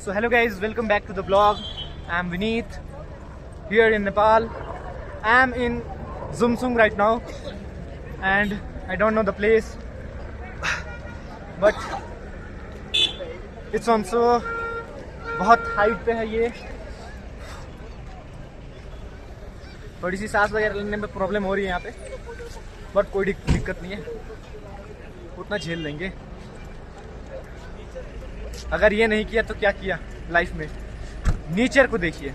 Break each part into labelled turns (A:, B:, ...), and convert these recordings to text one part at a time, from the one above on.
A: So hello guys, welcome back to the vlog. I am Vineet here in Nepal. I am in Zumsung right now and I don't know the place but it's also बहुत height पे है ये. थोड़ी सी सांस वगैरह लेने में problem हो रही है यहाँ पे बट कोई दिक्कत नहीं है, उतना झेल लेंगे. अगर ये नहीं किया तो क्या किया लाइफ में. नेचर को देखिए,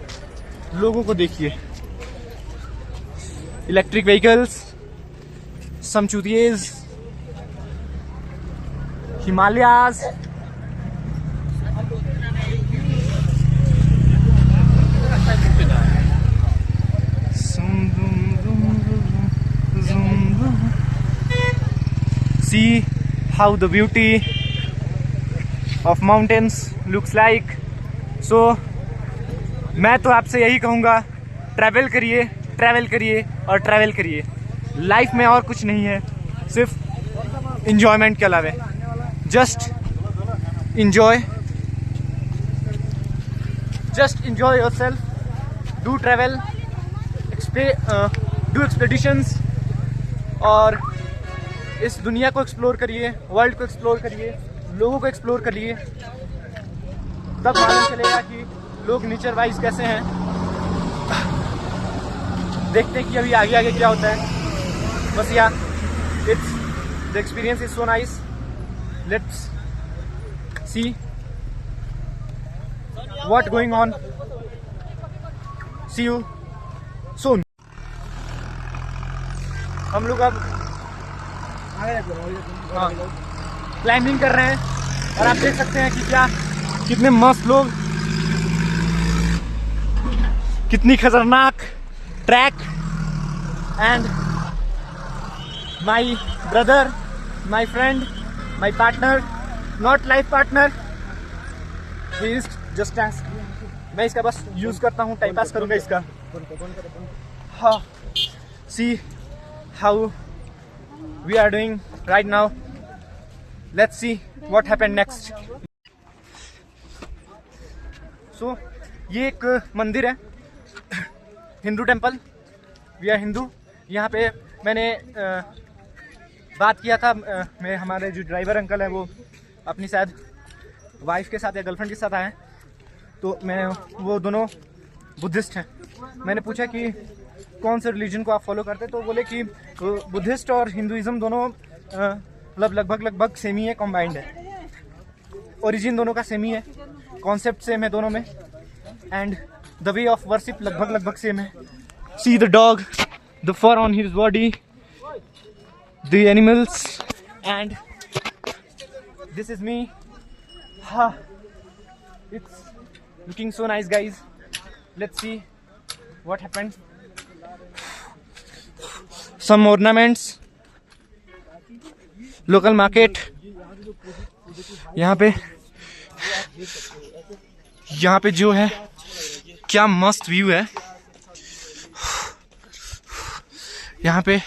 A: लोगों को देखिए, इलेक्ट्रिक व्हीकल्स, सम चूतिएज, Himalayas, see how the beauty of mountains looks like. So मैं तो आपसे यही कहूँगा, ट्रैवल करिए, ट्रैवल करिए और ट्रैवल करिए. लाइफ में और कुछ नहीं है, सिर्फ इंजॉयमेंट के अलावा. Just enjoy yourself, do travel, do expeditions और इस दुनिया को एक्सप्लोर करिए, वर्ल्ड को एक्सप्लोर करिए, लोगों को एक्सप्लोर करिए. तब मालूम चलेगा कि लोग नेचर वाइज कैसे हैं. देखते हैं कि अभी आगे आगे क्या होता है. बस या it's the experience is so nice. Let's see what going on. See you soon. हम लोग अब क्लाइंबिंग कर रहे हैं और आप देख सकते हैं कि क्या कितने मस्त लोग, कितनी खतरनाक track. And my brother, my friend, my partner, not life partner, is just task. मैं इसका बस यूज करता हूँ, टाइम पास करूँगा इसका. हाँ, see how we are doing right now. Let's see what happened next. So ये एक मंदिर है, Hindu temple. We are Hindu. यहाँ पे मैंने बात किया था, मैं हमारे जो ड्राइवर अंकल है वो अपनी शायद वाइफ के साथ या गर्लफ्रेंड के साथ आए हैं. तो मैं वो दोनों बुद्धिस्ट हैं. मैंने पूछा कि कौन से रिलीजन को आप फॉलो करते हैं, तो बोले कि बुद्धिस्ट और हिंदुइज्म दोनों मतलब लगभग सेम ही है, कॉम्बाइंड है. ओरिजिन दोनों का सेम ही है, कॉन्सेप्ट सेम है दोनों में, and the way of worship लगभग सेम है. See the dog, the fur on his body, the animals, and this is me. हाँ, it's looking so nice guys. Let's see what happened. Some ornaments, local market. यहाँ पे जो है क्या मस्त view है. यहाँ पे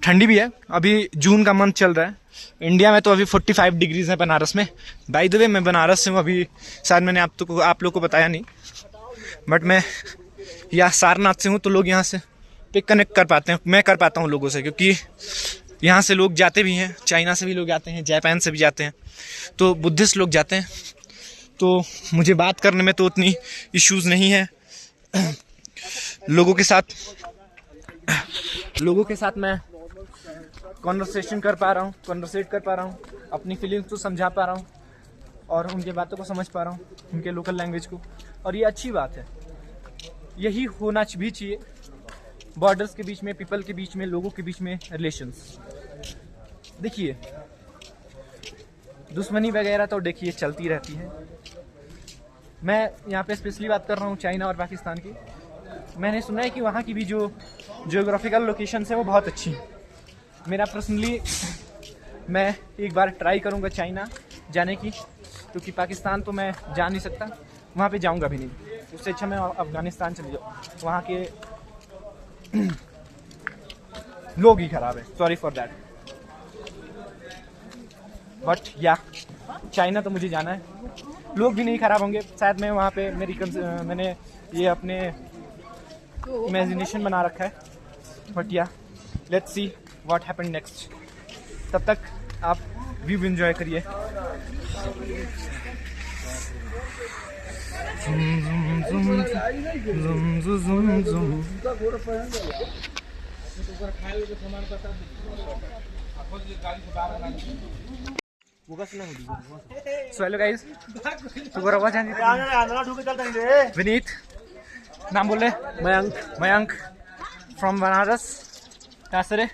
A: ठंडी भी है, अभी जून का मंथ चल रहा है. इंडिया में तो अभी 45 डिग्रीज है बनारस में. बाय द वे मैं बनारस से हूँ. अभी शायद मैंने आप लोग को बताया नहीं, बट मैं यहाँ सारनाथ से हूँ, तो लोग यहाँ से पे कनेक्ट कर पाते हैं. मैं कर पाता हूँ लोगों से, क्योंकि यहाँ से लोग जाते भी हैं, चाइना से भी लोग जाते हैं, जापान से भी जाते हैं, तो बुद्धिस्ट लोग जाते हैं. तो मुझे बात करने में तो उतनी इश्यूज़ नहीं है. लोगों के साथ मैं कॉन्वर्सेट कर पा रहा हूँ, अपनी फीलिंग्स को समझा पा रहा हूँ और उनके बातों को समझ पा रहा हूँ, उनके लोकल लैंग्वेज को. और ये अच्छी बात है, यही होना भी चाहिए. बॉर्डर्स के बीच में, पीपल के बीच में, लोगों के बीच में रिलेशंस. देखिए, दुश्मनी वगैरह तो देखिए चलती रहती है. मैं यहाँ पे स्पेशली बात कर रहा हूँ चाइना और पाकिस्तान की. मैंने सुना है कि वहाँ की भी जो जियोग्राफिकल लोकेशंस है वो बहुत अच्छी हैं. मेरा पर्सनली मैं एक बार ट्राई करूँगा चाइना जाने की, क्योंकि पाकिस्तान तो मैं जा नहीं सकता, वहाँ पे जाऊँगा भी नहीं. उससे अच्छा मैं अफगानिस्तान चले जाऊँ. वहाँ के लोग ही खराब है, सॉरी फॉर दैट. बट या चाइना तो मुझे जाना है, लोग भी नहीं ख़राब होंगे शायद। मैं वहाँ पे मैंने ये अपने इमेजिनेशन बना रखा है, बट या let's see what happen next. तब तक आप व्यू एंजॉय करिए। सो हेलो गाइस, विनीत नाम बोल रहे, मयंक फ्रॉम बनारस, कहाँ से रे?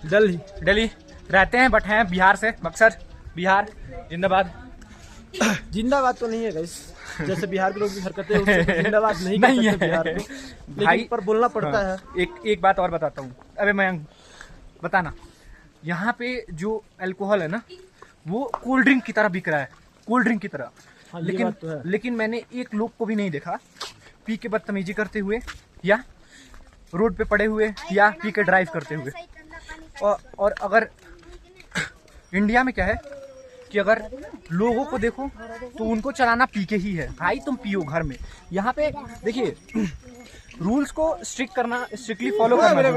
A: दिल्ली रहते हैं बट हैं बिहार से, बक्सर बिहार। जिंदाबाद
B: तो नहीं है गाइस, जैसे बिहार के लोग की हरकतें उससे जिंदाबाद नहीं कर सकते बिहार में,
A: भाई
B: पर बोलना पड़ता है।
A: एक बात और बताता हूँ। अबे मयंक बताना, यहाँ पे जो अल्कोहल है ना वो कोल्ड ड्रिंक की तरह बिक रहा है, कोल्ड ड्रिंक की तरह।
B: हाँ,
A: लेकिन मैंने एक लोग को भी नहीं देखा पी के बदतमीजी करते हुए या रोड पे पड़े हुए या पी के ड्राइव करते हुए। और अगर इंडिया में क्या है कि अगर लोगों को देखो तो उनको चलाना पी के ही है। भाई तुम पियो घर में। यहाँ पे देखिए रूल्स को स्ट्रिक्टली फॉलो करना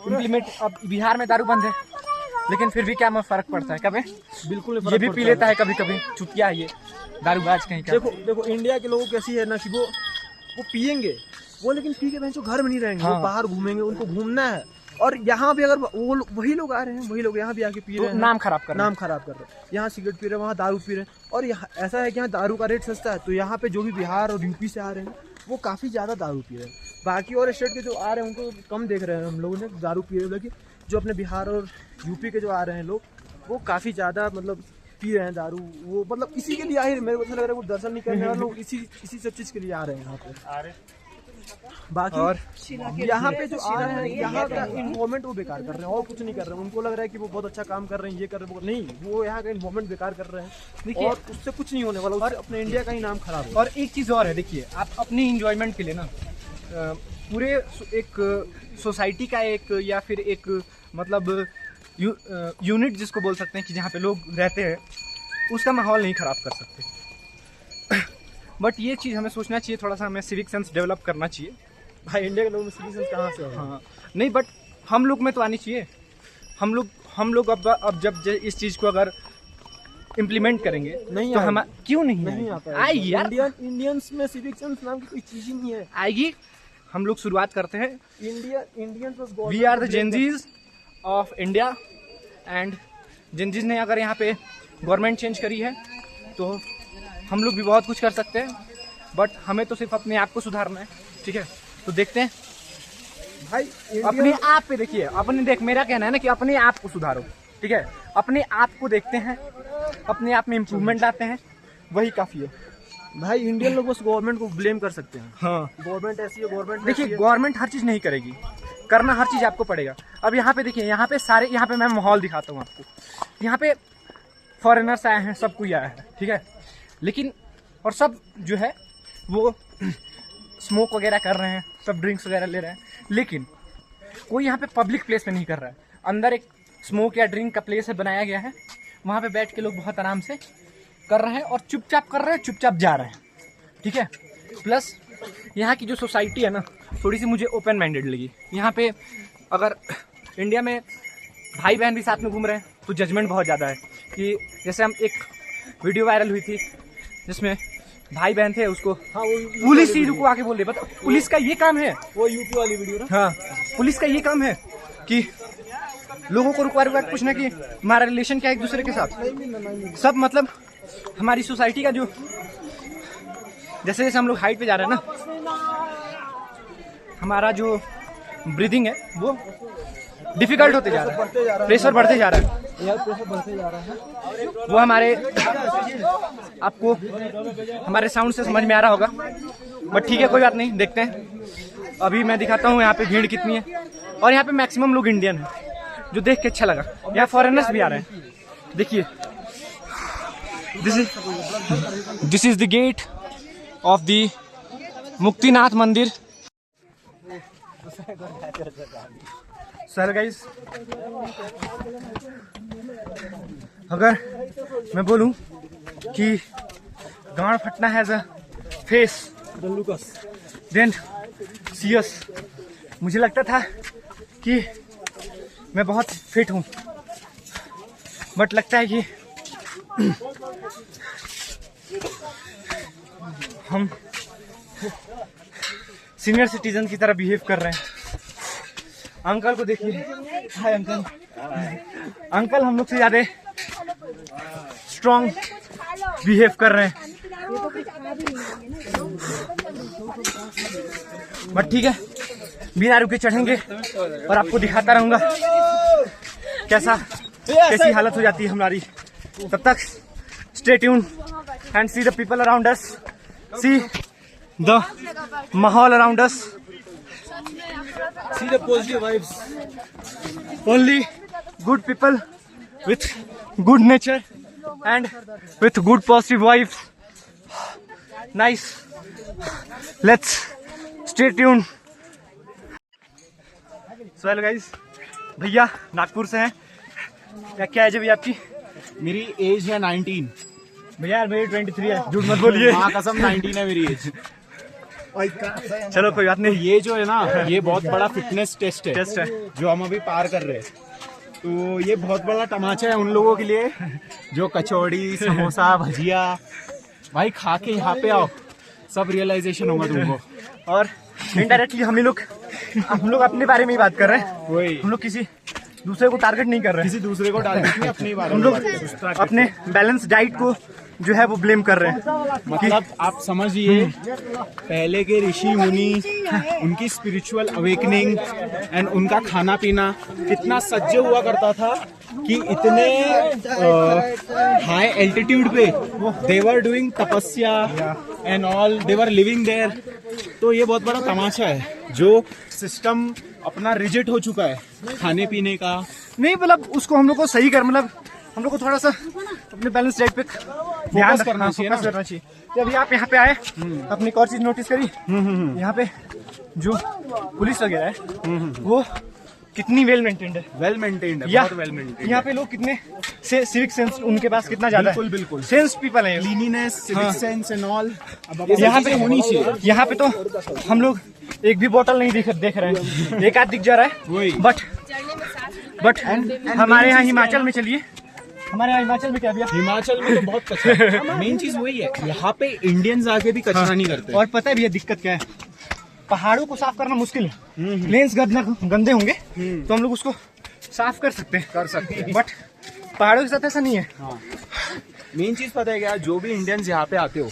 A: इम्प्लीमेंट। अब बिहार में दारू बंद है लेकिन फिर भी क्या फर्क पड़ता है? कभी बिल्कुल ये भी पी लेता है कभी कभी, चुतिया है ये दारूबाज कहीं का।
B: देखो इंडिया के लोगों कैसी है ना कि वो पियेंगे वो, लेकिन पी के बहन घर में नहीं रहेंगे। हाँ। वो बाहर घूमेंगे, उनको घूमना है। और यहाँ भी अगर वो वही लोग आ रहे हैं, वही लोग यहाँ भी आके पी रहे हैं, नाम खराब कर रहे हैं। यहाँ सिगरेट पी रहे हैं, वहाँ दारू पी रहे हैं। और यहाँ ऐसा है कि यहाँ दारू का रेट सस्ता है, तो यहाँ पे जो भी बिहार और यूपी से आ रहे हैं वो काफ़ी ज़्यादा दारू पी रहे हैं। बाकी और स्टेट के जो आ रहे हैं उनको कम देख रहे हैं हम लोगों ने दारू पी रहे हैं, लेकिन जो अपने बिहार और यूपी के जो आ रहे हैं लोग वो काफ़ी ज़्यादा मतलब पी रहे हैं दारू। वो मतलब इसी के लिए आ ही, मेरे को ऐसा लग रहा है वो दर्शन नहीं करने वाले लोग इसी सब चीज़ के लिए आ रहे हैं यहाँ पे। बाकी और यहाँ पे जो आ रहे हैं यहाँ का इन्वायरमेंट वो बेकार कर रहे हैं और कुछ नहीं कर रहे हैं। उनको लग रहा है कि वो बहुत अच्छा काम कर रहे हैं, ये कर रहे हैं, नहीं, वो यहाँ का इन्वायरमेंट बेकार कर रहे हैं और उससे कुछ नहीं होने वाला। और अपने इंडिया का ही नाम खराब है।
A: और एक चीज़ और है, देखिए आप अपने इंजॉयमेंट के लिए ना पूरे एक सोसाइटी का एक या फिर एक मतलब यूनिट जिसको बोल सकते हैं कि जहाँ पे लोग रहते हैं उसका माहौल नहीं ख़राब कर सकते। बट ये चीज़ हमें सोचना चाहिए, थोड़ा सा हमें सिविक सेंस डेवलप करना चाहिए।
B: भाई इंडिया के लोगों में सिविक सेंस कहाँ से है?
A: हाँ नहीं, बट हम लोग में तो आनी चाहिए। हम लोग अब जब इस चीज़ को अगर इम्प्लीमेंट करेंगे
B: नहीं
A: तो हम क्यों नहीं
B: आता? आएगी यार। इंडियंस में सिविक सेंस नाम की कोई चीज़ ही नहीं है।
A: आएगी, हम लोग शुरुआत करते हैं।
B: Indians
A: we are the gen zs of India and gen zs ने अगर यहाँ पे गवर्नमेंट चेंज करी है तो हम लोग भी बहुत कुछ कर सकते हैं। बट हमें तो सिर्फ अपने आप को सुधारना है, ठीक है? तो देखते हैं
B: भाई
A: अपने आप पे देखिए, मेरा कहना है ना कि अपने आप को सुधारो, ठीक है? अपने आप को देखते हैं, अपने आप में इम्प्रूवमेंट लाते हैं, वही काफ़ी है।
B: भाई इंडियन लोग बस गवर्नमेंट को ब्लेम कर सकते हैं।
A: हाँ,
B: गवर्नमेंट ऐसी है, गवर्नमेंट
A: देखिए गवर्नमेंट हर चीज़ नहीं करेगी, करना हर चीज़ आपको पड़ेगा। अब यहाँ पे देखिए, यहाँ पे मैं माहौल दिखाता हूँ आपको। यहाँ पे फॉरेनर्स आए हैं, सब कोई आया है, ठीक है? लेकिन और सब जो है वो स्मोक वगैरह कर रहे हैं, सब ड्रिंक्स वगैरह ले रहे हैं, लेकिन कोई यहाँ पे पब्लिक प्लेस में नहीं कर रहा है। अंदर एक स्मोक या ड्रिंक का प्लेस है, बनाया गया है, वहाँ पे बैठ के लोग बहुत आराम से कर रहे हैं और चुपचाप कर रहे हैं, चुपचाप जा रहे हैं, ठीक है? प्लस यहाँ की जो सोसाइटी है ना, थोड़ी सी मुझे ओपन माइंडेड लगी। यहाँ पे अगर इंडिया में भाई बहन भी साथ में घूम रहे हैं तो जजमेंट बहुत ज़्यादा है। कि जैसे हम एक वीडियो वायरल हुई थी जिसमें भाई बहन थे, उसको पुलिस ही रुको आके बोल रही, बताओ पुलिस का ये काम है?
B: वो यूपी वाली वीडियो ना?
A: हाँ, पुलिस का ये काम है कि लोगों को रुकवा पूछना कि हमारा रिलेशन क्या है एक दूसरे के साथ।
B: नहीं।
A: सब मतलब हमारी सोसाइटी का जो जैसे जैसे हम लोग हाइट पे जा रहे हैं ना, हमारा जो ब्रीदिंग है वो डिफिकल्ट होते जा रहा है, प्रेशर बढ़ते जा रहा है। वो हमारे आपको हमारे साउंड से समझ में आ रहा होगा, बट ठीक है, कोई बात नहीं, देखते हैं। अभी मैं दिखाता हूँ यहाँ पे भीड़ कितनी है। और यहाँ पे मैक्सिमम लोग इंडियन हैं, जो देख के अच्छा लगा। यहाँ फॉरेनर्स भी आ रहे हैं, देखिए। This is the gate of the Muktinath मंदिर। सर गाइस, अगर मैं बोलूं कि गांड फटना has a face then CS, मुझे लगता था कि मैं बहुत फिट हूं, बट लगता है कि हम सीनियर सिटीजन की तरह बिहेव कर रहे हैं। अंकल को देखिए, हाय अंकल। अंकल हम लोग से ज्यादा स्ट्रॉन्ग बिहेव कर रहे हैं, बट ठीक है, बिना रुके चढ़ेंगे और आपको दिखाता रहूंगा कैसी हालत हो जाती है हमारी। तब तक stay tuned and see the people around us, see the माहौल around us, see the positive vibes, only good people with good nature and with good positive vibes. Nice. Let's stay tuned. So hello guys, भैया नागपुर से हैं। क्या as है भैया आपकी?
B: मेरी as है 19।
A: भैया यार मेरी 23 है, झूठ मत बोलिए।
B: हाँ कसम 19 है मेरी एज।
A: चलो कोई बात नहीं।
B: ये जो है ना, ये बहुत बड़ा फिटनेस टेस्ट है जो हम अभी पार कर रहे हैं। तो ये बहुत बड़ा तमाचा है उन लोगों के लिए जो कचौड़ी, समोसा, भजिया भाई खा के यहाँ पे आओ, सब रियलाइजेशन होगा तुमको।
A: और इनडायरेक्टली हम लोग अपने बारे में ही बात कर रहे हैं।
B: वही,
A: हम लोग किसी दूसरे को टारगेट नहीं कर रहे हैं,
B: किसी दूसरे को टारगेट नहीं, अपने बारे
A: हम
B: में
A: लोग अपने बैलेंस डाइट को जो है वो ब्लेम कर रहे हैं।
B: मतलब आप समझिए, पहले के ऋषि मुनि, उनकी स्पिरिचुअल अवेकनिंग एंड उनका खाना पीना कितना सज्ज हुआ करता था कि इतने हाई एल्टीट्यूड पे they were doing tapasya and all, they were living there. तो ये बहुत बड़ा तमाशा है जो सिस्टम अपना रिजिड हो चुका है खाने पीने का।
A: नहीं मतलब उसको हम लोग को सही कर, मतलब हम लोग को थोड़ा सा अपने बैलेंस डाइट पे ध्यान
B: करना चाहिए ना।
A: करना चाहिए। तो अभी आप यहाँ पे आए, अपनी एक और चीज नोटिस करी, यहाँ पे जो पुलिस वगैरह है वो कितनी वेल मेंटेन्ड है।
B: वेल मेंटेन्ड है, बहुत वेल मेंटेन्ड।
A: यहाँ पे लोग कितने सिविक सेंस उनके पास कितना ज्यादा है।
B: बिल्कुल
A: सेंस पीपल है,
B: cleanliness, civic sense and all
A: यहाँ पे
B: होनी चाहिए।
A: यहाँ पे तो हम लोग एक भी बोतल नहीं देख रहे हैं, एक आध दिख जा रहा है। बट हमारे यहाँ हिमाचल में चलिए, हमारे यहाँ हिमाचल में क्या भैया?
B: हिमाचल में तो बहुत कचरा है। मेन चीज वही है, यहाँ पे इंडियंस आके भी कचरा नहीं करते।
A: और पता है भैया दिक्कत क्या है? पहाड़ों को साफ करना मुश्किल है। प्लेन्स गंदे होंगे तो हम लोग उसको साफ कर सकते हैं, बट पहाड़ों के साथ ऐसा नहीं है।
B: मेन चीज पता है क्या, जो भी इंडियंस यहाँ पे आते हो,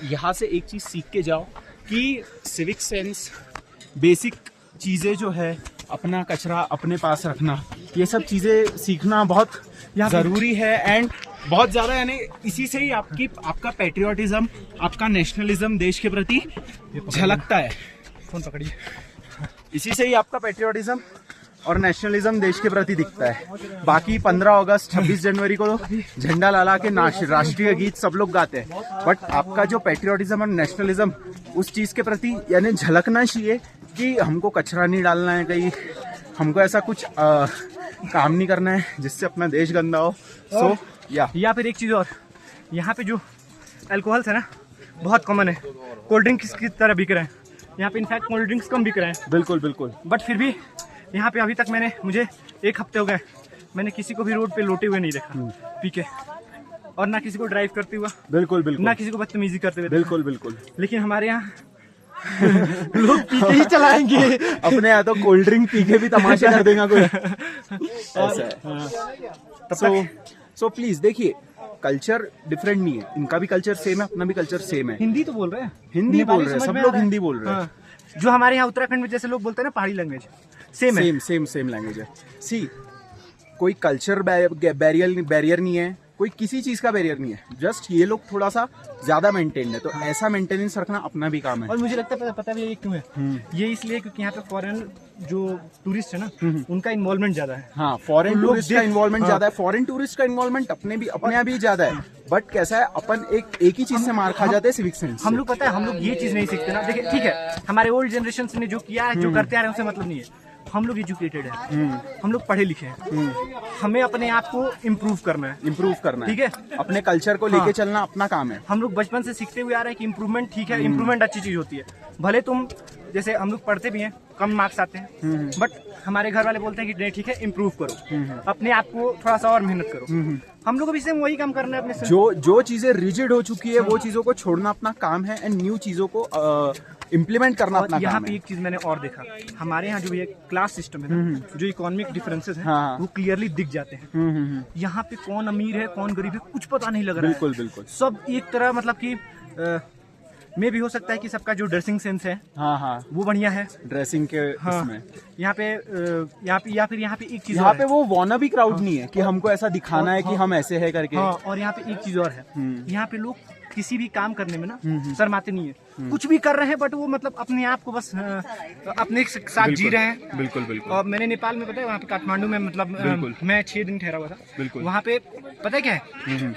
B: यहाँ से एक चीज सीख के जाओ कि सिविक सेंस, बेसिक चीजें जो है, अपना कचरा अपने पास रखना, ये सब चीजें सीखना बहुत जरूरी है। एंड बहुत ज्यादा, यानी इसी से ही आपका पैट्रियोटिज्म, आपका नेशनलिज्म देश के प्रति झलकता है।
A: फोन पकड़िए।
B: इसी से ही आपका पैट्रियोटिज्म और नेशनलिज्म देश के प्रति दिखता है। बाकी 15 अगस्त 26 जनवरी को झंडा लहरा के राष्ट्रीय गीत सब लोग गाते हैं, बट आपका जो पैट्रियोटिज्म और नेशनलिज्म उस चीज के प्रति यानी झलकना चाहिए कि हमको कचरा नहीं डालना है कहीं, हमको ऐसा कुछ काम नहीं करना है जिससे अपना देश गंदा हो। सो
A: या फिर एक चीज और, यहाँ पे जो अल्कोहल्स है ना बहुत कॉमन है, कोल्ड ड्रिंक्स की तरह बिक रहे हैं यहाँ पे। इनफैक्ट कोल्ड ड्रिंक्स कम बिक रहे हैं।
B: बिल्कुल।
A: बट फिर भी यहाँ पे अभी तक मुझे 1 हफ्ते हो गए, मैंने किसी को भी रोड पे लोटे हुए नहीं देखा पी के, और ना किसी को ड्राइव करते हुआ,
B: बिल्कुल
A: ना किसी को बदतमीजी करते हुए।
B: बिल्कुल। लेकिन
A: हमारे यहाँ लोग पी के ही चलाएंगे।
B: अपने यहाँ तो कोल्ड ड्रिंक पी के भी तमाशा कर देगा कोई। सो प्लीज देखिए, कल्चर डिफरेंट नहीं है, इनका भी कल्चर सेम है, अपना भी कल्चर सेम है।
A: हिंदी तो बोल रहे हैं,
B: हिंदी बोल रहे हैं, सब लोग हिंदी बोल रहे हैं।
A: जो हमारे यहाँ उत्तराखंड में जैसे लोग बोलते हैं ना पहाड़ी लैंग्वेज, सेम लैंग्वेज है। सी, कोई कल्चर बैरियर नहीं है, कोई किसी चीज का बैरियर नहीं है, जस्ट ये लोग थोड़ा सा ज्यादा मेंटेन्ड है, तो ऐसा मेंटेनेंस रखना अपना भी काम है। और मुझे लगता है पता भी ये क्यों है, ये इसलिए क्योंकि यहाँ पे फॉरेन जो टूरिस्ट है ना उनका इन्वॉल्वमेंट ज्यादा है।
B: हाँ, फॉरेन टूरिस्ट का इन्वॉल्वमेंट ज्यादा है, फॉरेन टूरिस्ट का इन्वॉल्वमेंट अपने यहाँ भी ज्यादा है। बट कैसा है, अपन एक ही चीज से मार खा जाते हैं, सिविक सेंस।
A: हम लोग पता है, हम लोग ये चीज नहीं सीखते ना। देखिए ठीक है, हमारे ओल्ड जनरेशन ने जो किया है, जो करते आ रहे हैं, उससे मतलब नहीं है, हम लोग एजुकेटेड हैं, हम लोग पढ़े लिखे हैं, हमें अपने आप को इम्प्रूव करना है, ठीक है।
C: अपने कल्चर को लेके चलना अपना काम है।
A: हम लोग बचपन से सीखते हुए आ रहे हैं कि इम्प्रूवमेंट ठीक है, इम्प्रूवमेंट अच्छी चीज होती है। भले तुम जैसे हम लोग पढ़ते भी हैं, कम मार्क्स आते हैं, बट हमारे घर वाले बोलते हैं कि नहीं ठीक है, इम्प्रूव करो, अपने आप को थोड़ा सा और मेहनत करो। हम लोग अभी से वही काम करना है अपने से।
C: जो चीजें रिजिड हो चुकी है वो चीजों को छोड़ना अपना काम है एंड न्यू चीजों को इम्प्लीमेंट करना अपना
A: यहाँ
C: काम
A: पे
C: है।
A: एक चीज मैंने और देखा, हमारे यहाँ जो ये क्लास सिस्टम है ना, जो इकोनॉमिक डिफरेंसेस हैं,
C: हाँ।
A: वो क्लियरली दिख जाते हैं। यहाँ पे कौन अमीर है कौन गरीब है कुछ पता नहीं लग रहा है।
C: बिल्कुल
A: सब एक तरह, मतलब कि में भी हो सकता है कि सबका जो ड्रेसिंग सेंस है
C: हाँ
A: वो बढ़िया है,
C: ड्रेसिंग के उसमें।
A: यहाँ पे या फिर यहाँ पे एक चीज
C: यहाँ पे वो वाना भी क्राउड नहीं है कि हमको ऐसा दिखाना है कि हम ऐसे है करके।
A: हाँ, और यहाँ पे एक चीज और है, यहाँ पे लोग किसी भी काम करने में ना शर्माते नहीं है। कुछ भी कर रहे हैं बट वो मतलब अपने आप को बस अपने साथ जी रहे हैं।
C: बिल्कुल।
A: और मैंने नेपाल में पता है, वहाँ पे काठमांडू में मतलब मैं 6 दिन ठहरा हुआ था।
C: बिल्कुल।
A: वहाँ पे पता है क्या है,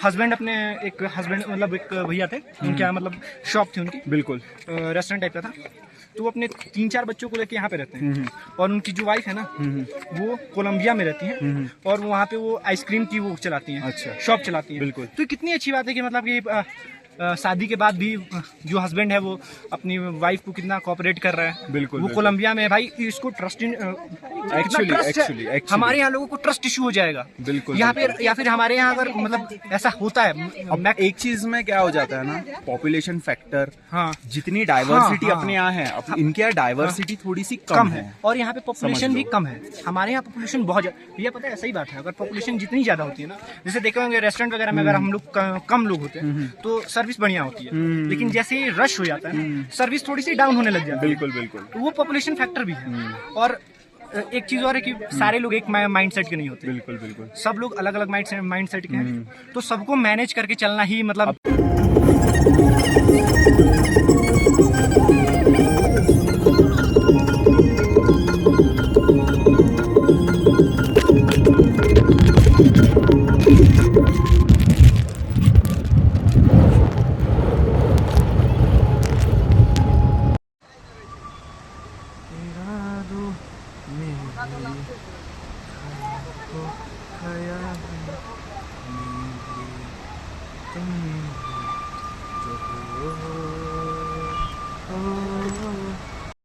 A: हस्बैंड अपने एक मतलब एक भैया थे, उनके यहाँ मतलब शॉप थी उनकी,
C: बिल्कुल
A: रेस्टोरेंट टाइप का था। तो वो अपने 3-4 बच्चों को लेके यहाँ पे रहते हैं, और उनकी जो वाइफ है ना वो कोलंबिया में रहती है, और वहाँ पे वो आइसक्रीम की वो चलाती हैं,
C: अच्छा,
A: शॉप चलाती हैं।
C: बिल्कुल।
A: तो कितनी अच्छी बात है कि मतलब कि शादी के बाद भी जो हस्बैंड है वो अपनी वाइफ को कितना कोऑपरेट कर रहा है।
C: बिल्कुल।
A: वो कोलंबिया में है भाई, इसको ट्रस्ट
C: एक्चुअली
A: हमारे यहाँ लोगों को ट्रस्ट इशू हो जाएगा।
C: बिल्कुल।
A: यहाँ पे या फिर हमारे यहाँ अगर मतलब ऐसा होता है।
C: अब एक चीज में क्या हो जाता है ना, पॉपुलेशन फैक्टर।
A: हाँ,
C: जितनी डाइवर्सिटी
A: हाँ,
C: अपने यहाँ है, इनके यहाँ डाइवर्सिटी थोड़ी सी
A: कम है, और यहाँ पे पॉपुलेशन भी कम है। हमारे यहाँ पॉपुलेशन बहुत ज्यादा, भैया पता है सही बात है, अगर पॉपुलेशन जितनी ज्यादा होती है ना, जैसे देखे होंगे रेस्टोरेंट वगैरह में अगर हम लोग कम लोग होते हैं तो सर्विस बढ़िया होती है, लेकिन जैसे ही रश हो जाता है सर्विस थोड़ी सी डाउन होने लग जाती है।
C: बिल्कुल।
A: तो वो पॉपुलेशन फैक्टर भी है। और एक चीज और है कि सारे लोग एक माइंडसेट के नहीं होते।
C: बिल्कुल।
A: सब लोग अलग अलग माइंडसेट के हैं, तो सबको मैनेज करके चलना ही मतलब तुम जो हो